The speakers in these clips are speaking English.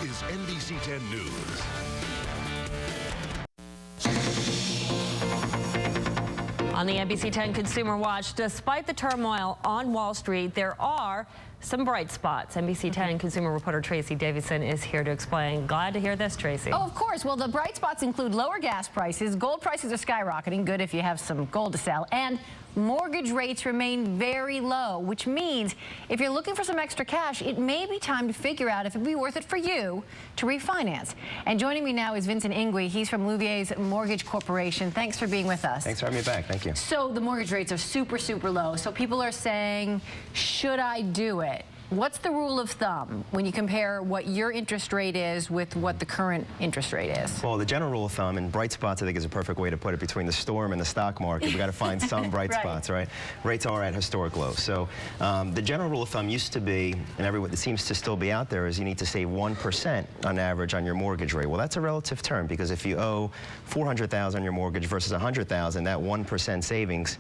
is NBC 10 News. On the NBC 10 Consumer Watch, despite the turmoil on Wall Street, there are some bright spots. NBC 10 consumer reporter Tracy Davison is here to explain. Glad to hear this, Tracy. Oh, of course. Well, the bright spots include lower gas prices, gold prices are skyrocketing, good if you have some gold to sell, and mortgage rates remain very low, which means if you're looking for some extra cash, it may be time to figure out if it'd be worth it for you to refinance. And joining me now is Vincent Ingui. He's from Louvier's Mortgage Corporation. Thanks for being with us. Thanks for having me back. Thank you. So the mortgage rates are super, super low. So people are saying, should I do it? What's the rule of thumb when you compare what your interest rate is with what the current interest rate is? Well, the general rule of thumb, and bright spots, I think, is a perfect way to put it, between the storm and the stock market. We've got to find some bright spots, right? Rates are at historic lows. So the general rule of thumb used to be, and it seems to still be out there, is you need to save 1% on average on your mortgage rate. Well, that's a relative term, because if you owe $400,000 on your mortgage versus $100,000, that 1% savings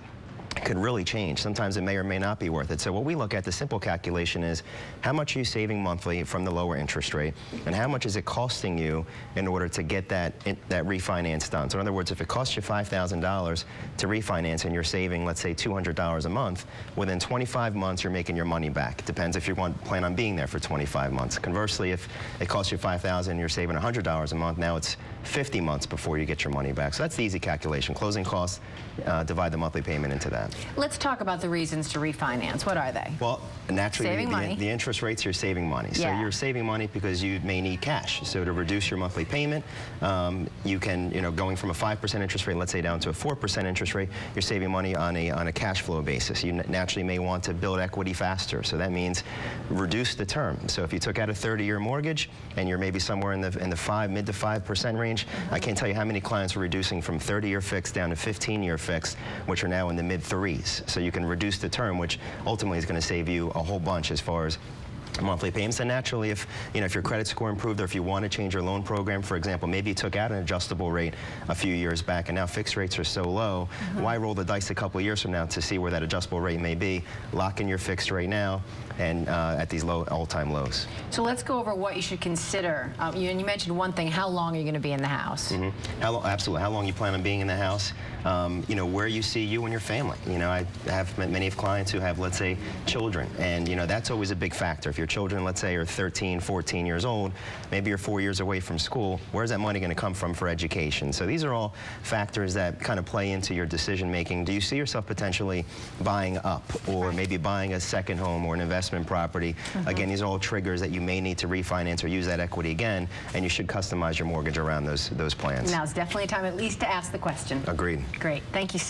could really change. Sometimes it may or may not be worth it. So what we look at, the simple calculation is how much are you saving monthly from the lower interest rate, and how much is it costing you in order to get that refinance done. So in other words, if it costs you $5,000 to refinance and you're saving, let's say, $200 a month, within 25 months you're making your money back. It depends if you plan on being there for 25 months. Conversely, if it costs you $5,000 and you're saving $100 a month, now it's 50 months before you get your money back. So that's the easy calculation. Closing costs, divide the monthly payment into that. Let's talk about the reasons to refinance. What are they? Well, naturally, the interest rates, you're saving money. So you're saving money because you may need cash. So to reduce your monthly payment, you can, going from a 5% interest rate, let's say, down to a 4% interest rate, you're saving money on a cash flow basis. You naturally may want to build equity faster. So that means reduce the term. So if you took out a 30-year mortgage and you're maybe somewhere in the mid to 5% range, I can't tell you how many clients are reducing from 30-year fixed down to 15-year fixed, which are now in the mid-3s. So you can reduce the term, which ultimately is going to save you a whole bunch as far as monthly payments. And naturally, if your credit score improved, or if you want to change your loan program, for example, maybe you took out an adjustable rate a few years back and now fixed rates are so low, why roll the dice a couple of years from now to see where that adjustable rate may be? Lock in your fixed rate now and at these low all-time lows. So let's go over what you should consider. You mentioned one thing, how long are you going to be in the house? Absolutely. How long you plan on being in the house, where you see you and your family. I have many clients who have, let's say, children, and that's always a big factor. If your children, let's say, are 13, 14 years old, maybe you're 4 years away from school, where's that money going to come from for education? So these are all factors that kind of play into your decision making. Do you see yourself potentially buying up, or maybe buying a second home or an investment property? Again, these are all triggers that you may need to refinance or use that equity again, and you should customize your mortgage around those plans. Now it's definitely time at least to ask the question. Agreed. Great. Thank you so much.